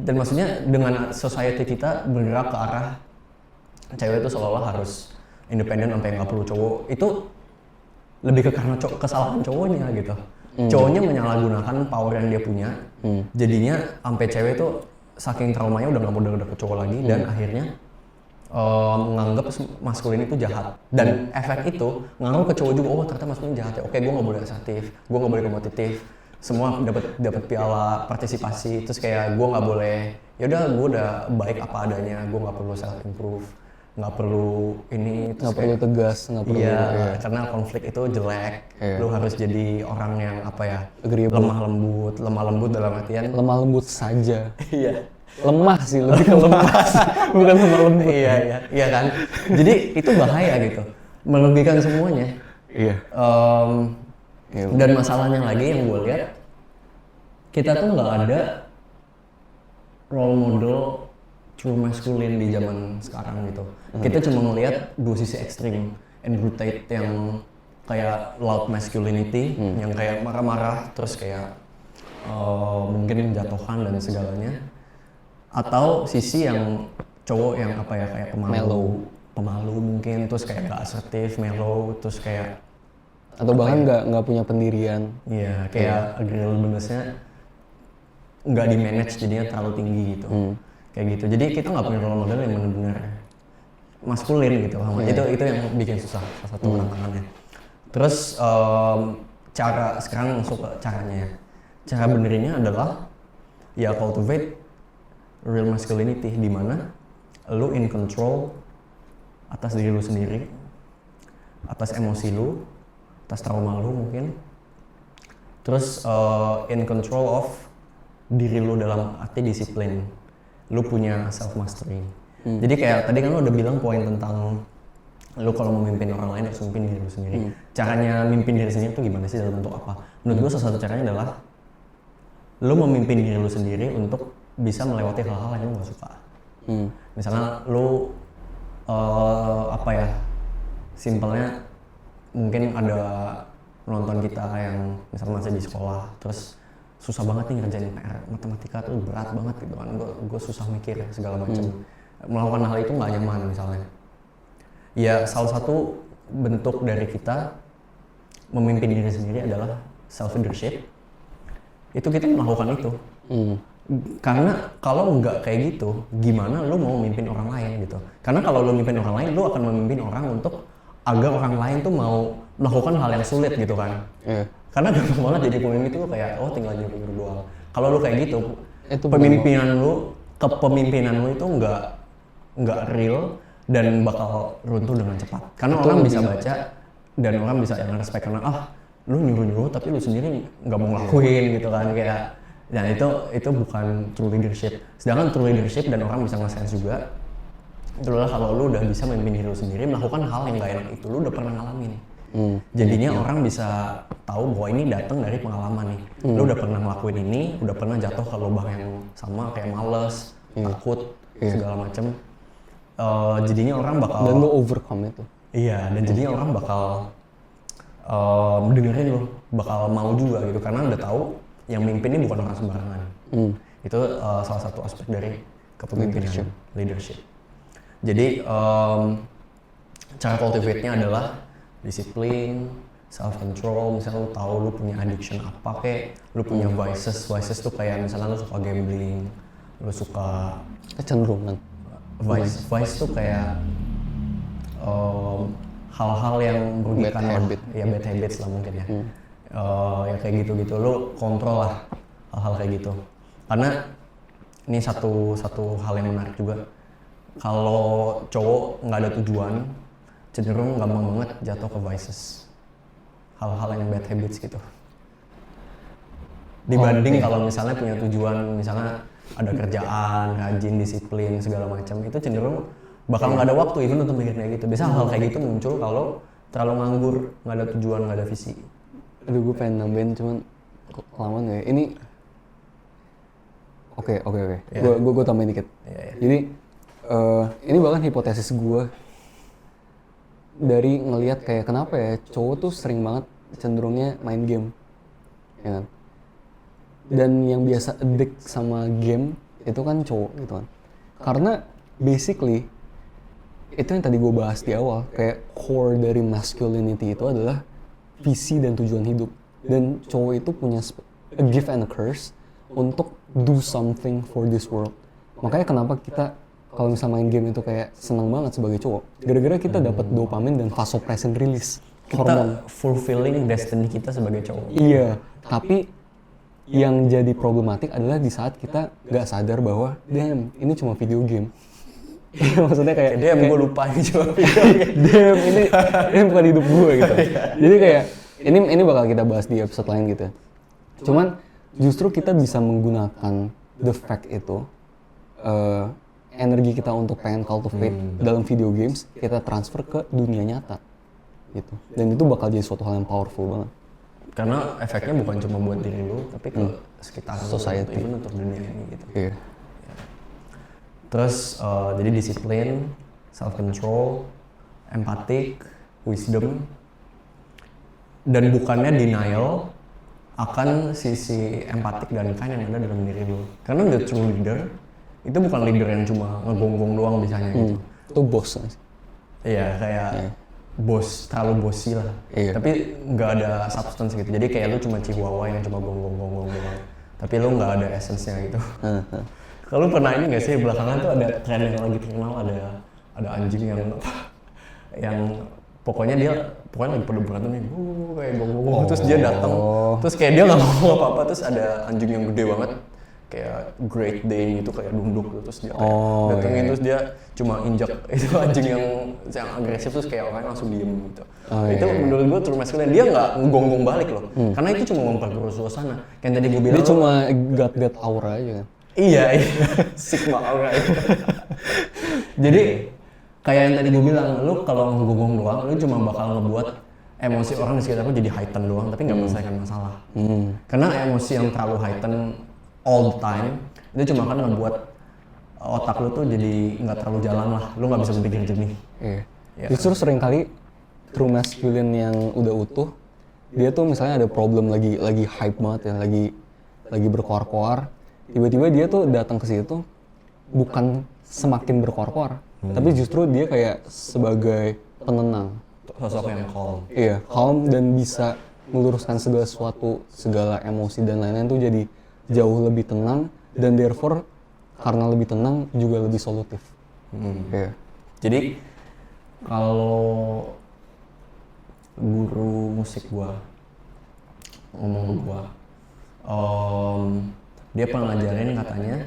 dan maksudnya dengan society kita bergerak ke arah cewek itu seolah-olah harus independen sampai nggak perlu cowok. Itu lebih ke karena kesalahan cowoknya gitu. Cowoknya menyalahgunakan power yang dia punya, jadinya sampai cewek itu saking traumanya udah nggak mau deket cowok lagi, dan akhirnya menganggap maskulin itu jahat. Dan efek itu ngaruh ke cowok juga, oh ternyata maskulin jahat ya, oke gue nggak boleh asertif, gue nggak boleh kompetitif, semua dapat piala partisipasi, terus kayak gue nggak boleh, yaudah gue udah baik apa adanya, gue nggak perlu self improve, nggak perlu ini, nggak perlu tegas, nggak perlu. Iya, karena konflik itu jelek. Lu harus jadi orang yang lemah lembut dalam artian lemah lembut saja. Iya. Lemah sih, lebih ke lemah bukan lemah lembut. Iya kan. Jadi itu bahaya gitu, merugikan semuanya. Iya. Dan masalahnya lagi yang gue lihat, kita tuh nggak ada role model true masculine di zaman sekarang gitu. Kita cuma ngelihat dua sisi ekstrim, and brutate yang kayak loud masculinity, yang kayak marah-marah terus kayak mungkin menjatuhkan dan segalanya, atau sisi yang cowok yang kayak pemalu mungkin, terus kayak gak asertif, mellow, terus kayak atau bahkan nggak punya pendirian. Iya, kayak agreeableness-nya nggak di manage, jadinya terlalu tinggi gitu. Kayak gitu. Jadi kita nggak punya role model yang benar-benar maskulin gitu. Itu yang bikin susah, salah satu tantangannya. Terus sekarang masuk ke caranya. Cara benerinnya adalah ya cultivate real masculinity, di mana lu in control atas diri lu sendiri, atas emosi lu, atas trauma lu mungkin. Terus in control of diri lu dalam arti disiplin. Lu punya self mastery. Jadi kayak tadi kan lu udah bilang poin tentang lu kalau mau mimpin orang lain harus mimpin diri lu sendiri. Caranya mimpin diri sendiri itu gimana sih, dalam bentuk apa? Menurut gue salah satu caranya adalah lu memimpin diri lu sendiri untuk bisa melewati hal-hal yang lu gak suka. Misalnya lu simpelnya mungkin ada nonton kita yang misalnya masih di sekolah, terus susah banget nih ngerjain PR matematika tuh, berat banget gitu kan, gue susah mikir segala macam. Melakukan hal itu nggak nyaman misalnya. Ya salah satu bentuk dari kita memimpin diri sendiri adalah self leadership. Itu kita melakukan itu. Karena kalau nggak kayak gitu, gimana lu mau memimpin orang lain gitu? Karena kalau lu memimpin orang lain, lu akan memimpin orang untuk agar orang lain tuh mau melakukan hal yang sulit gitu kan. Karena gampang banget jadi pemimpin itu kayak tinggal nyuruh doang. Kalau lu kayak gitu, kepemimpinan lu itu nggak real dan bakal runtuh dengan cepat. Karena orang bisa baca dan orang bisa yang respect karena lu nyuruh tapi lu sendiri nggak mau ngelakuin gitu kan, kayak. Dan itu bukan true leadership. Sedangkan true leadership dan orang bisa nge-sense juga, itu adalah kalau lu udah bisa memimpin diri lu sendiri, melakukan hal yang gak enak itu, lu udah pernah ngalamin. Jadinya orang bisa tahu bahwa ini datang dari pengalaman nih. Lu udah pernah ngelakuin ini, udah pernah jatuh ke lubang yang sama, kayak males, takut, segala macem. jadinya orang bakal Dan lo overcome itu. iya, dan jadinya orang bakal dengerin lo, bakal mau juga gitu karena udah tahu yang mimpin ini bukan orang sembarangan. Itu salah satu aspek dari kepemimpinan, leadership. Jadi cara cultivate-nya adalah disiplin, self control. Misalnya lu tahu lu punya addiction apa, kayak lu punya vices tuh kayak misalnya lu suka gambling, lu suka Kecenderungan. vice tuh kayak hal-hal yang merugikan Bad habit. ya bad habits lah mungkin ya. Ya kayak gitu-gitu lu kontrol lah hal-hal kayak gitu. Karena ini satu hal yang menarik juga. Kalau cowok nggak ada tujuan, cenderung gampang banget jatuh ke vices. Hal-hal yang bad habits gitu. Dibanding kalau misalnya punya tujuan, misalnya ada kerjaan, rajin, disiplin, segala macam, itu cenderung bakal nggak ada waktu even untuk mikir kayak gitu. Biasa hal kayak gitu muncul kalau terlalu nganggur, nggak ada tujuan, nggak ada visi. Aduh, gue pengen nambahin cuman kelamaan ya. Ini Oke. Yeah. Gue tambahin dikit. Yeah. Jadi ini bahkan hipotesis gue dari ngelihat kayak kenapa ya cowok tuh sering banget cenderungnya main game, ya kan? Dan yang biasa addict sama game itu kan cowok gitu kan. Karena basically itu yang tadi gue bahas di awal, kayak core dari masculinity itu adalah visi dan tujuan hidup. Dan cowok itu punya a gift and a curse untuk do something for this world. Makanya kenapa kita kalau misalnya main game itu kayak senang banget sebagai cowok. Gara-gara kita dapat dopamin dan vasopressin release. Hormon. Kita fulfilling destiny kita sebagai cowok. Iya, tapi yang jadi problematik adalah di saat kita nggak sadar bahwa damn, ini cuma video game. Maksudnya kayak Gue lupa ini cuma video game. damn, ini bukan hidup gue gitu. Jadi kayak ini bakal kita bahas di episode lain gitu. Cuman justru kita bisa menggunakan the fact itu, energi kita untuk pengen cultivate dalam video games, kita transfer ke dunia nyata gitu. Dan itu bakal jadi suatu hal yang powerful banget. Karena efeknya bukan cuma buat diri lu, tapi ke sekitar Society. even untuk dunia ini gitu. Iya. Terus jadi disiplin, self control, empatik, wisdom, dan bukannya denial akan sisi empatik dan kind yang ada dalam diri lu. Karena the true leader itu bukan leader yang cuma ngegonggong doang misalnya gitu. Itu bos kan? Iya kayak bos, terlalu bossy lah. Iya. Tapi nggak ada substance gitu. Jadi kayak lu cuma chihuahua yang cuma gonggong-gonggong doang. Tapi lu nggak ada essence-nya gitu. Kalau pernah ini nggak sih belakangan tuh ada tren yang lagi terkenal, ada anjing yang pokoknya lagi pada berantem nih, kayak gonggong, terus dia datang, terus kayak dia nggak ngomong apa-apa, terus ada anjing yang gede banget, kayak Great Dane gitu, kayak dunduk, terus dia datengin, terus dia cuma injak itu anjing yang agresif, terus kayak orang langsung diem gitu. Itu menurut gue true masculine, dia nggak gonggong balik loh, karena itu cuma memperkeruh suasana. Kayak tadi gue bilang, Dia cuma got aura aja kan? Iya, Sigma aura itu. Jadi kayak yang tadi gue bilang, lu kalau ngegonggong doang, lu cuma bakal ngebuat emosi orang di sekitar lu jadi heighten doang, tapi nggak menyelesaikan masalah. Karena emosi yang terlalu heighten all the time, itu cuma akan ngebuat otak lu tuh jadi nggak terlalu jalan lah, lu nggak bisa berpikir jernih. Iya. Ya. Justru sering kali true masculine yang udah utuh, dia tuh misalnya ada problem lagi hype banget ya, lagi berkoar-koar, tiba-tiba dia tuh datang ke situ bukan semakin berkoar-koar, tapi justru dia kayak sebagai penenang. Sosok yang calm. Iya, calm dan bisa meluruskan segala emosi dan lain-lain tuh jadi jauh lebih tenang, dan therefore karena lebih tenang juga lebih solutif. Iya. Jadi kalau guru musik gua ngomong ke gua, dia pernah ngajarin katanya,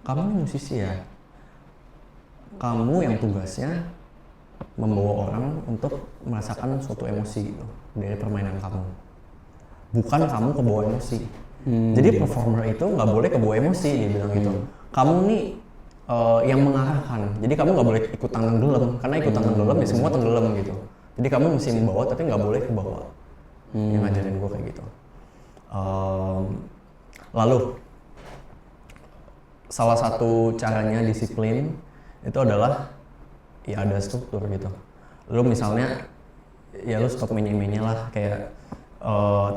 kamu musisi ya, kamu yang tugasnya membawa orang untuk merasakan suatu emosi gitu dari permainan kamu, bukan kamu kebawa emosi. Jadi performer itu nggak boleh kebawa emosi, dia bilang gitu. Kamu nih yang mengarahkan, jadi kamu nggak boleh ikutan tenggelam, karena ikutan tenggelam ya semua tenggelam gitu. Jadi kamu mesti membawa tapi nggak boleh kebawa. Yang ngajarin gue kayak gitu. Lalu salah satu caranya disiplin itu adalah ya ada struktur gitu. Lu misalnya ya lu stop menye-menye lah, kayak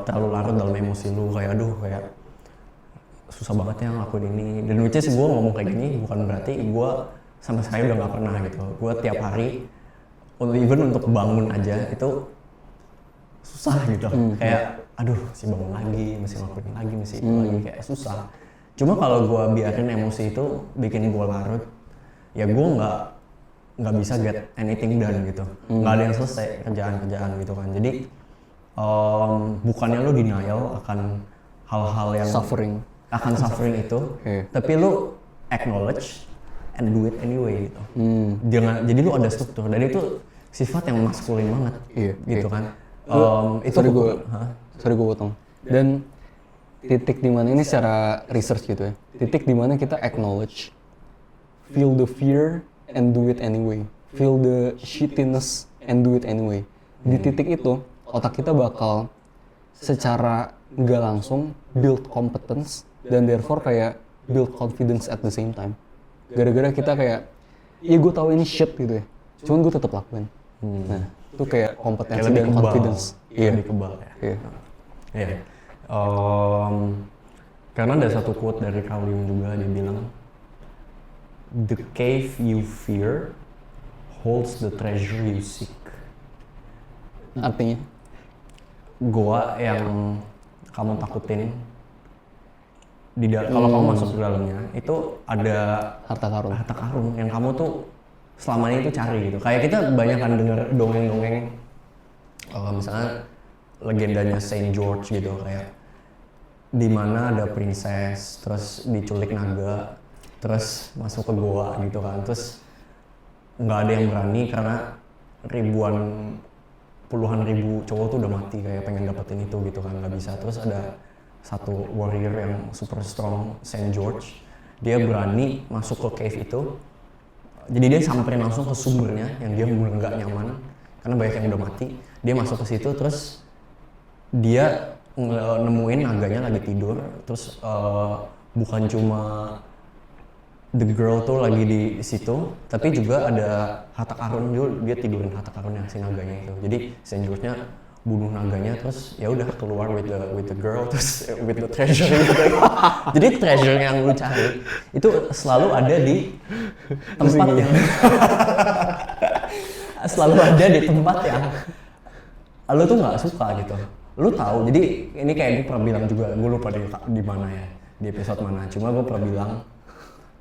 terlalu larut dalam emosi lu, kayak aduh kayak susah banget ya ngelakuin ini. Dan which is gue ngomong kayak gini bukan berarti gue sama sekali udah gak pernah gitu. Gue tiap hari even untuk bangun aja itu susah gitu. Kayak aduh mesti bangun lagi, mesti ngelakuin lagi, mesti itu lagi, kayak susah. Cuma kalau gue biarin emosi itu bikin gue larut, ya gue nggak bisa get anything done gitu. Nggak ada yang selesai kerjaan gitu kan. Jadi bukannya lu denial akan hal-hal yang suffering itu, tapi lu acknowledge and do it anyway gitu. Jadi lu ada struktur, dan itu sifat yang maskulin banget, gitu kan. Itu sorry gue potong. Dan titik dimana ini secara research gitu ya, titik dimana kita acknowledge, feel the fear and do it anyway, feel the shittiness and do it anyway. Di titik itu otak kita bakal secara nggak langsung build competence dan therefore kayak build confidence at the same time. Gara-gara kita kayak, iya gue tahu ini shit gitu ya, cuman gue tetap lakuin. Nah, itu kayak kompetensi dan confidence. Lebih kebal ya. Iya. Karena ada satu quote dari Carl Jung juga, dia bilang, "The cave you fear holds the treasure you seek." Artinya? Goa yang kamu takutin, kalau kamu masuk ke dalamnya, itu ada harta karun yang kamu tuh selama ini tuh cari gitu. Kayak kita banyak kan denger dongeng-dongeng, misalnya legendanya Saint George gitu, kayak di mana ada princess, terus diculik naga, terus masuk ke goa gitu kan, terus nggak ada yang berani karena puluhan ribu cowok tuh udah mati kayak pengen dapetin itu gitu kan, nggak bisa. Terus ada satu warrior yang super strong, Saint George, dia berani masuk ke cave itu, jadi dia samperin langsung ke sumbernya yang dia mulai nggak nyaman karena banyak yang udah mati. Dia masuk ke situ, terus dia nemuin naganya lagi tidur, terus bukan cuma the girl tuh lagi di situ, tapi juga ada harta karun juga, dia tidurin harta karunnya si naganya itu. Jadi Saint George-nya bunuh naganya, terus ya udah keluar with the girl, terus with the treasure gitu. Jadi treasure yang lu cari itu selalu ada di tempat yang selalu ada di tempat yang lu tuh nggak suka gitu. Lu tahu, jadi ini kayak gue pernah bilang juga, gue lupa di mana ya, di episode mana. Cuma gue pernah bilang,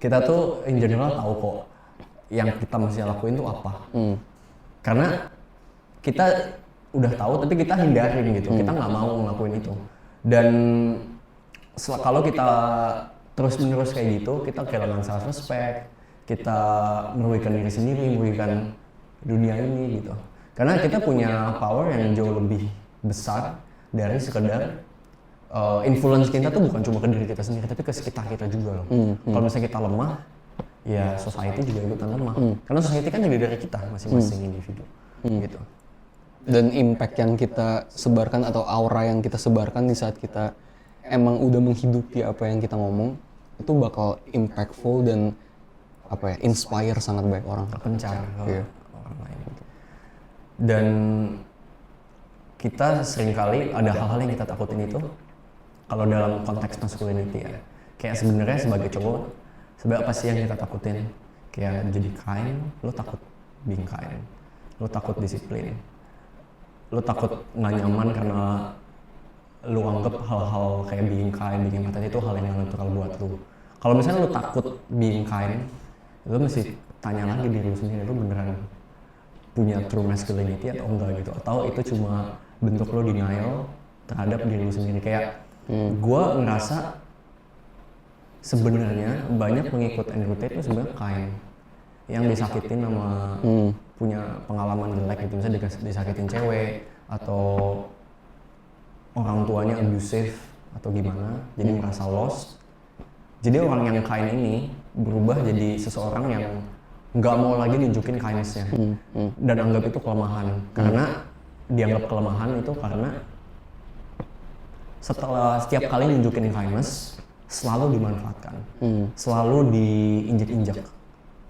kita tuh in general tahu kok yang kita mesti lakuin tuh apa. Karena kita udah tahu tapi kita hindarin gitu, kita nggak mau ngelakuin itu. Dan kalau kita terus menerus kayak gitu, kita kehilangan self respect, kita merugikan diri sendiri, merugikan dunia ini gitu. Karena kita punya power yang jauh lebih besar dari sekedar influence kita tuh bukan cuma ke diri kita sendiri, tapi ke sekitar kita juga loh. Kalau misalnya kita lemah, ya society juga ikutan lemah. Karena society kan jadi dari kita masing-masing individu, gitu. Dan impact yang kita sebarkan atau aura yang kita sebarkan di saat kita emang udah menghidupi apa yang kita ngomong, itu bakal impactful dan inspire sangat banyak orang. Terpencar orang lain. Gitu. Dan kita seringkali ada hal-hal yang kita takutin itu kalau dalam konteks masculinity ya. Kayak sebenarnya sebagai cowok, sebenarnya apa sih yang kita takutin? Kayak jadi kind, lo takut being kind, lo takut disiplin, lo takut nggak nyaman karena lo anggap hal-hal kayak being kind, being empathic itu hal yang natural buat lo. Kalau misalnya lo takut being kind, lo mesti tanya lagi diri lo sendiri, lo beneran punya true masculinity atau enggak gitu, atau itu cuma bentuk lo denial terhadap diri lo sendiri. Kayak gue ngerasa sebenarnya banyak pengikut Andrew Tate itu sebenarnya kind, yang disakitin sama punya pengalaman jelek gitu, misalnya disakitin cewek atau orang tuanya abusive atau gimana, jadi merasa lost. Jadi orang yang kind ini berubah jadi seseorang yang nggak mau lagi nunjukin kindness-nya dan anggap itu kelemahan. Karena dianggap kelemahan itu karena setelah setiap kali nunjukin kindness selalu dimanfaatkan, selalu diinjak-injak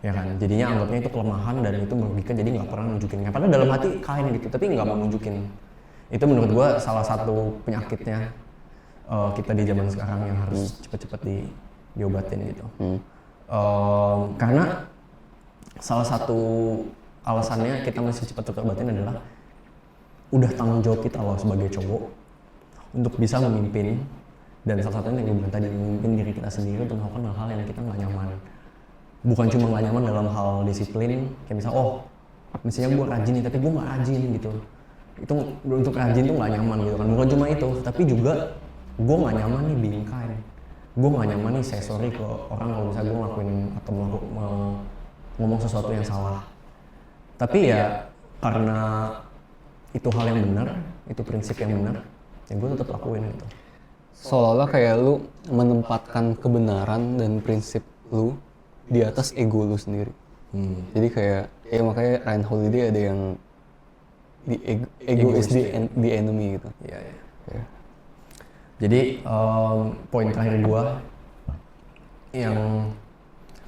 ya kan, jadinya anggapnya itu kelemahan dan itu merugikan, jadi nggak pernah nunjukin. Padahal dalam hati kain gitu, tapi nggak mau nunjukin. Itu menurut gua salah satu penyakitnya kita di zaman sekarang yang harus cepet-cepet diobatin gitu. Karena salah satu alasannya kita masih cepat diobatin adalah udah tanggung jawab kita loh sebagai cowok untuk bisa memimpin, dan salah satunya yang gue bilang tadi, memimpin diri kita sendiri untuk melakukan hal-hal yang kita nggak nyaman. Bukan cuma nggak nyaman dalam hal disiplin, kayak misal misalnya gue rajin nih tapi gue nggak rajin gitu. Itu untuk rajin tuh nggak nyaman gitu kan. Bukan cuma itu, tapi juga gue nggak nyaman nih being kind. Gue nggak nyaman nih say sorry ke orang kalau misalnya gue ngelakuin atau ngomong sesuatu yang salah. Tapi ya karena itu hal yang benar, itu prinsip yang benar, ya gue tetap lakuin gitu. Seolah-olah kayak lu menempatkan kebenaran dan prinsip lu di atas ego lu sendiri. Jadi kayak, ya makanya Ryan Holiday ada yang ego is the enemy gitu. Iya. Yeah. Jadi poin terakhir gue yang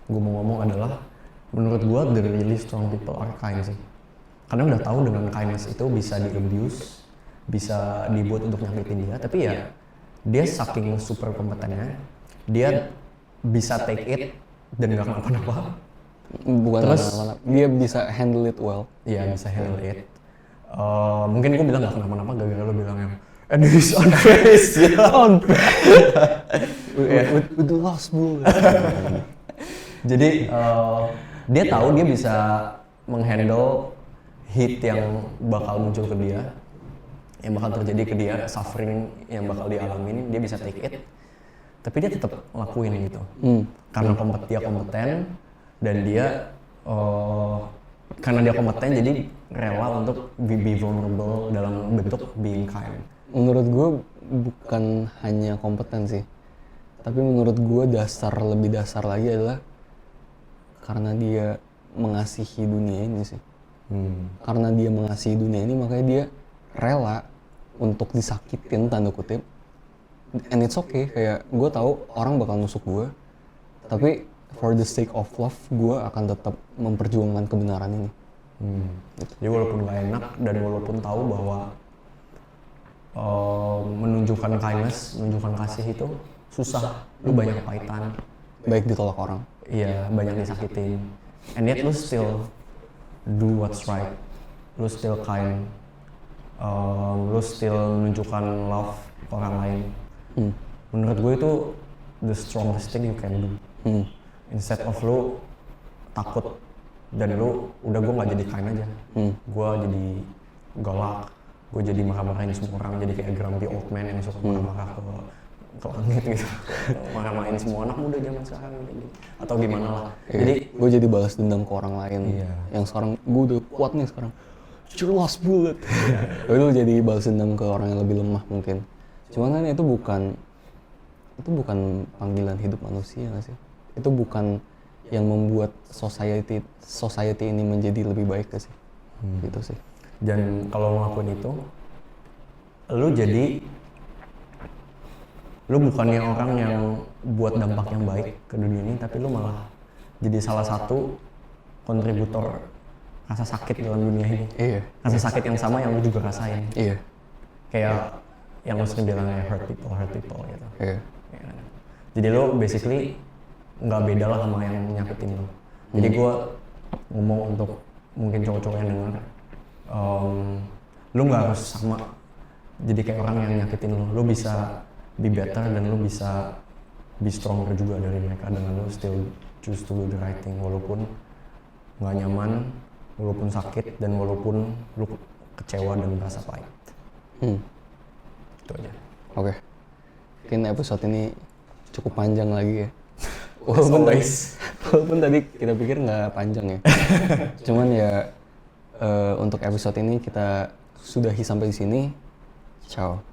gue mau ngomong adalah, menurut gue the really strong people are kind sih. Karena udah tahu dengan kindness itu bisa di-abuse, bisa dibuat untuk nyakitin dia, tapi ya dia saking super kompetennya, dia bisa take it dan gak kenapa-napa. Bukan terus dia bisa handle it well. Iya, bisa handle it. Mungkin gue bilang gak kenapa-napa gara-gara lo bilang yang and he's on face, with the lost bull. Jadi dia tahu dia bisa menghandle hit yang bakal muncul ke dia, yang bakal terjadi ke dia, suffering yang bakal dialamin, dia bisa take it, tapi dia tetap lakuin gitu. Karena dia kompeten dan dia karena dia kompeten jadi rela untuk be vulnerable dalam bentuk being kind. Menurut gue bukan hanya kompeten sih, tapi menurut gue lebih dasar lagi adalah karena dia mengasihi dunia ini sih. Karena dia mengasihi dunia ini, makanya dia rela untuk disakitin, tanda kutip, and it's okay. Kayak gue tahu orang bakal nusuk gue, tapi for the sake of love gue akan tetap memperjuangkan kebenaran ini. Jadi walaupun gak enak dan walaupun tahu bahwa menunjukkan kindness, menunjukkan kasih itu susah, lu banyak kepahitan, baik ditolak orang, iya, banyak disakitin, and yet lu still do what's right, lu still kind, lu still menunjukkan love ke orang lain. Menurut gue itu the strongest thing you can do. Instead of lu takut dan lu udah gue nggak jadi kind aja, gue jadi galak, gue jadi marah-marahin semua orang, jadi kayak grumpy old man yang suka marah-marah ke langit gitu, marah-marahin semua anak muda zaman sekarang gitu, atau gimana lah. Jadi gue jadi balas dendam ke orang lain. Yang sekarang gue udah kuat nih sekarang, your last bullet. Lu jadi balas dendam ke orang yang lebih lemah mungkin. Cuman kan itu bukan panggilan hidup manusia nggak sih? Itu bukan yang membuat society ini menjadi lebih baik gak sih? Gitu sih. Dan kalau ngelakuin itu, lu bukannya orang yang buat dampak yang baik ke dunia ini, tapi lu malah jadi salah satu kontributor rasa sakit dalam dunia ini. Iya. Rasa sakit yang sama yang lu juga rasain. Iya. Kayak yang lu sering bilang kayak hurt people gitu. Iya. Jadi lu basically nggak beda lah sama yang nyakitin lu. Jadi gue ngomong untuk mungkin cowok-cowok yang dengar, lu nggak harus sama jadi kayak orang yang nyakitin lu. Lu bisa be better dan lu bisa be stronger juga dari mereka dengan lu still choose to do the right thing, walaupun nggak nyaman, walaupun sakit, dan walaupun lu kecewa dan merasa pahit. Itu aja. Oke. Mungkin episode ini cukup panjang lagi ya. Walaupun tadi kita pikir nggak panjang ya. Cuman ya untuk episode ini kita sudahi sampai di sini. Ciao.